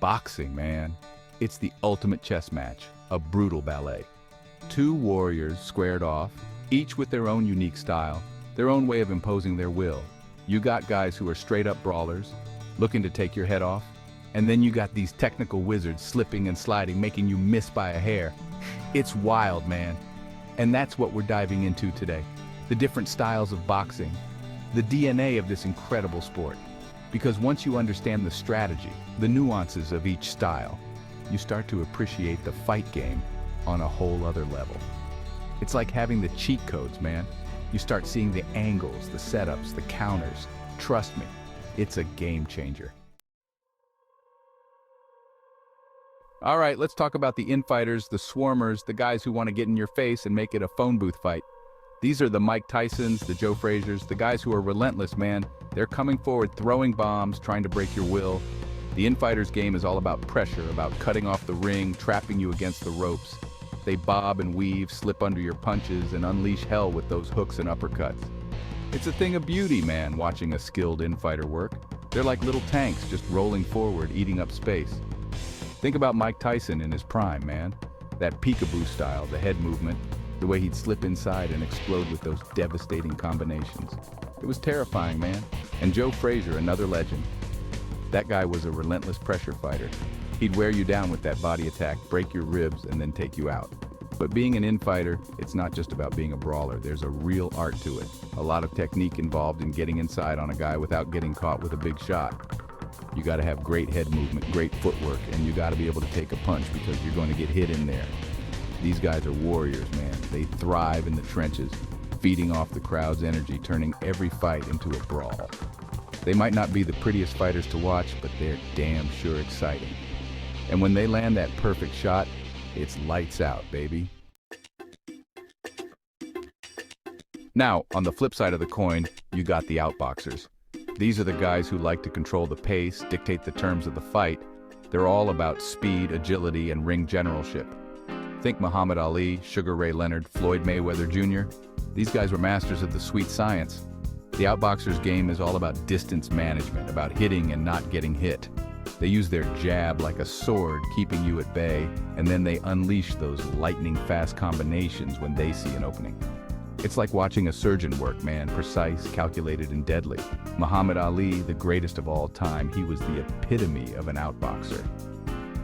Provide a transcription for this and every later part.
Boxing, man. It's the ultimate chess match, a brutal ballet. Two warriors squared off, each with their own unique style, their own way of imposing their will. You got guys who are straight-up brawlers, looking to take your head off, and then you got these technical wizards slipping and sliding, making you miss by a hair. It's wild, man. And that's what we're diving into today. The different styles of boxing, the DNA of this incredible sport. Because once you understand the strategy, the nuances of each style, you start to appreciate the fight game on a whole other level. It's like having the cheat codes, man. You start seeing the angles, the setups, the counters. Trust me, it's a game changer. All right, let's talk about the infighters, the swarmers, the guys who want to get in your face and make it a phone booth fight. These are the Mike Tysons, the Joe Fraziers, the guys who are relentless, man. They're coming forward, throwing bombs, trying to break your will. The infighter's game is all about pressure, about cutting off the ring, trapping you against the ropes. They bob and weave, slip under your punches, and unleash hell with those hooks and uppercuts. It's a thing of beauty, man, watching a skilled infighter work. They're like little tanks just rolling forward, eating up space. Think about Mike Tyson in his prime, man. That peekaboo style, the head movement, the way he'd slip inside and explode with those devastating combinations. It was terrifying, man. And Joe Frazier, another legend. That guy was a relentless pressure fighter. He'd wear you down with that body attack, break your ribs, and then take you out. But being an infighter, it's not just about being a brawler. There's a real art to it. A lot of technique involved in getting inside on a guy without getting caught with a big shot. You gotta have great head movement, great footwork, and you gotta be able to take a punch because you're going to get hit in there. These guys are warriors, man. They thrive in the trenches, feeding off the crowd's energy, turning every fight into a brawl. They might not be the prettiest fighters to watch, but they're damn sure exciting. And when they land that perfect shot, it's lights out, baby. Now, on the flip side of the coin, you got the outboxers. These are the guys who like to control the pace, dictate the terms of the fight. They're all about speed, agility, and ring generalship. Think Muhammad Ali, Sugar Ray Leonard, Floyd Mayweather Jr. These guys were masters of the sweet science. The outboxer's game is all about distance management, about hitting and not getting hit. They use their jab like a sword, keeping you at bay, and then they unleash those lightning-fast combinations when they see an opening. It's like watching a surgeon work, man, precise, calculated, and deadly. Muhammad Ali, the greatest of all time, he was the epitome of an outboxer.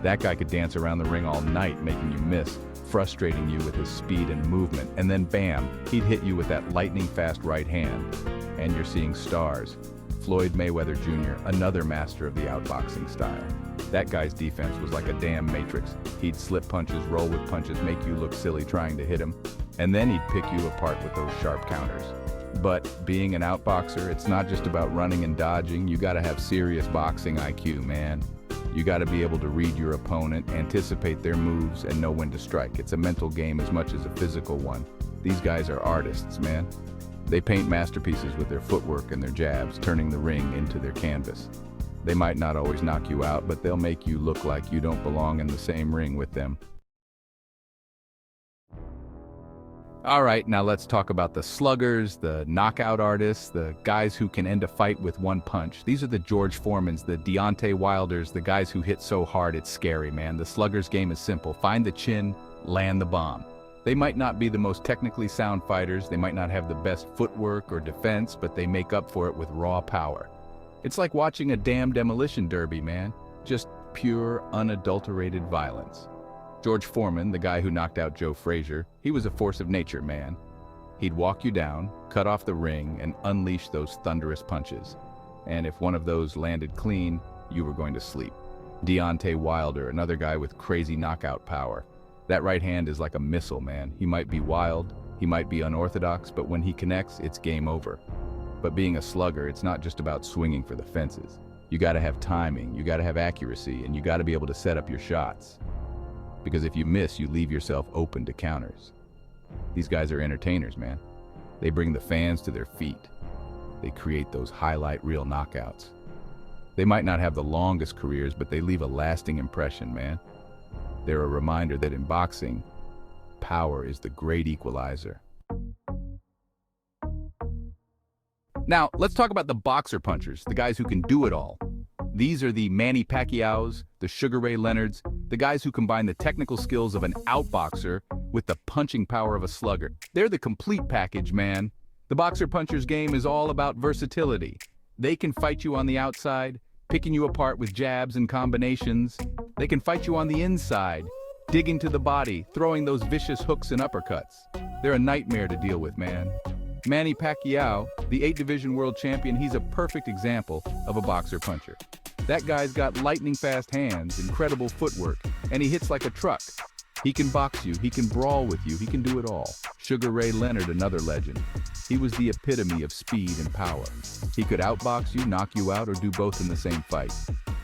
That guy could dance around the ring all night, making you miss, frustrating you with his speed and movement, and then bam, he'd hit you with that lightning-fast right hand. And you're seeing stars. Floyd Mayweather Jr., another master of the outboxing style. That guy's defense was like a damn matrix. He'd slip punches, roll with punches, make you look silly trying to hit him, and then he'd pick you apart with those sharp counters. But being an outboxer, it's not just about running and dodging. You gotta have serious boxing IQ, man. You gotta be able to read your opponent, anticipate their moves, and know when to strike. It's a mental game as much as a physical one. These guys are artists, man. They paint masterpieces with their footwork and their jabs, turning the ring into their canvas. They might not always knock you out, but they'll make you look like you don't belong in the same ring with them. All right, now let's talk about the sluggers, the knockout artists, the guys who can end a fight with one punch. These are the George Foremans, the Deontay Wilders, the guys who hit so hard it's scary, man. The slugger's game is simple. Find the chin, land the bomb. They might not be the most technically sound fighters, they might not have the best footwork or defense, but they make up for it with raw power. It's like watching a damn demolition derby, man. Just pure, unadulterated violence. George Foreman, the guy who knocked out Joe Frazier, he was a force of nature, man. He'd walk you down, cut off the ring, and unleash those thunderous punches. And if one of those landed clean, you were going to sleep. Deontay Wilder, another guy with crazy knockout power. That right hand is like a missile, man. He might be wild, he might be unorthodox, but when he connects, it's game over. But being a slugger, it's not just about swinging for the fences. You gotta have timing, you gotta have accuracy, and you gotta be able to set up your shots. Because if you miss, you leave yourself open to counters. These guys are entertainers, man. They bring the fans to their feet. They create those highlight reel knockouts. They might not have the longest careers, but they leave a lasting impression, man. They're a reminder that in boxing, power is the great equalizer. Now, let's talk about the boxer punchers, the guys who can do it all. These are the Manny Pacquiaos, the the Sugar Ray Leonards, the guys who combine the technical skills of an outboxer with the punching power of a slugger. They're the complete package, man. The boxer-puncher's game is all about versatility. They can fight you on the outside, picking you apart with jabs and combinations. They can fight you on the inside, digging to the body, throwing those vicious hooks and uppercuts. They're a nightmare to deal with, man. Manny Pacquiao, the 8-division world champion, he's a perfect example of a boxer-puncher. That guy's got lightning-fast hands, incredible footwork, and he hits like a truck. He can box you, he can brawl with you, he can do it all. Sugar Ray Leonard, another legend. He was the epitome of speed and power. He could outbox you, knock you out, or do both in the same fight.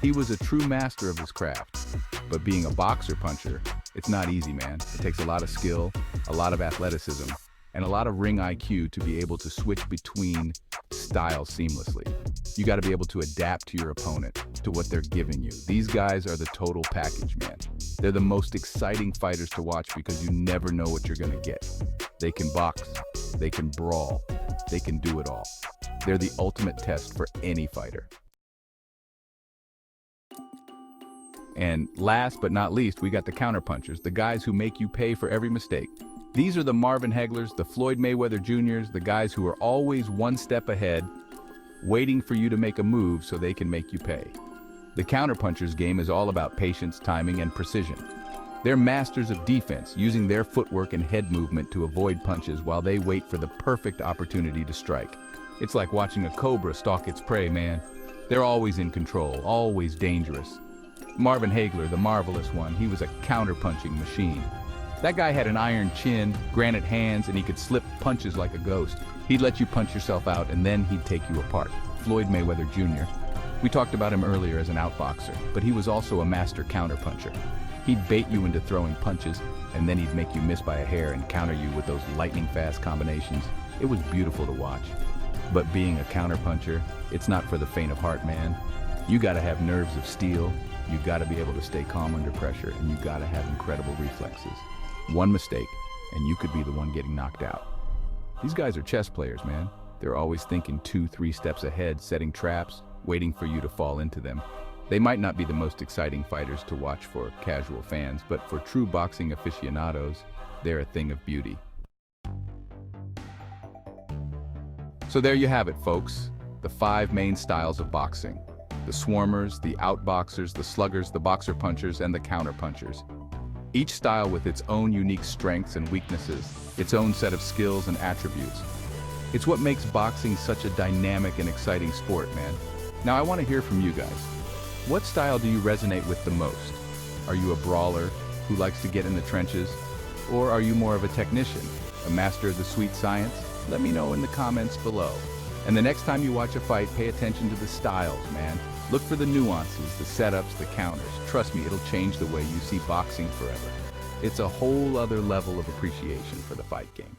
He was a true master of his craft. But being a boxer-puncher, it's not easy, man. It takes a lot of skill, a lot of athleticism, and a lot of ring IQ to be able to switch between styles seamlessly. You got to be able to adapt to your opponent, to what they're giving you. These guys are the total package, man. They're the most exciting fighters to watch because you never know what you're going to get. They can box, they can brawl, they can do it all. They're the ultimate test for any fighter. And last but not least, we got the counterpunchers, the guys who make you pay for every mistake. These are the Marvin Haglers, the Floyd Mayweather Jr.'s, the guys who are always one step ahead, waiting for you to make a move so they can make you pay. The counterpuncher's game is all about patience, timing, and precision. They're masters of defense, using their footwork and head movement to avoid punches while they wait for the perfect opportunity to strike. It's like watching a cobra stalk its prey, man. They're always in control, always dangerous. Marvin Hagler, the marvelous one, he was a counterpunching machine. That guy had an iron chin, granite hands, and he could slip punches like a ghost. He'd let you punch yourself out, and then he'd take you apart. Floyd Mayweather Jr. We talked about him earlier as an outboxer, but he was also a master counterpuncher. He'd bait you into throwing punches, and then he'd make you miss by a hair and counter you with those lightning-fast combinations. It was beautiful to watch. But being a counterpuncher, it's not for the faint of heart, man. You gotta have nerves of steel, you gotta be able to stay calm under pressure, and you gotta have incredible reflexes. One mistake, and you could be the one getting knocked out. These guys are chess players, man. They're always thinking 2-3 steps ahead, setting traps, waiting for you to fall into them. They might not be the most exciting fighters to watch for casual fans, but for true boxing aficionados, they're a thing of beauty. So there you have it, folks. The 5 main styles of boxing. The swarmers, the outboxers, the sluggers, the boxer-punchers, and the counter-punchers. Each style with its own unique strengths and weaknesses, its own set of skills and attributes. It's what makes boxing such a dynamic and exciting sport, man. Now I want to hear from you guys. What style do you resonate with the most? Are you a brawler who likes to get in the trenches? Or are you more of a technician, a master of the sweet science? Let me know in the comments below. And the next time you watch a fight, pay attention to the styles, man. Look for the nuances, the setups, the counters. Trust me, it'll change the way you see boxing forever. It's a whole other level of appreciation for the fight game.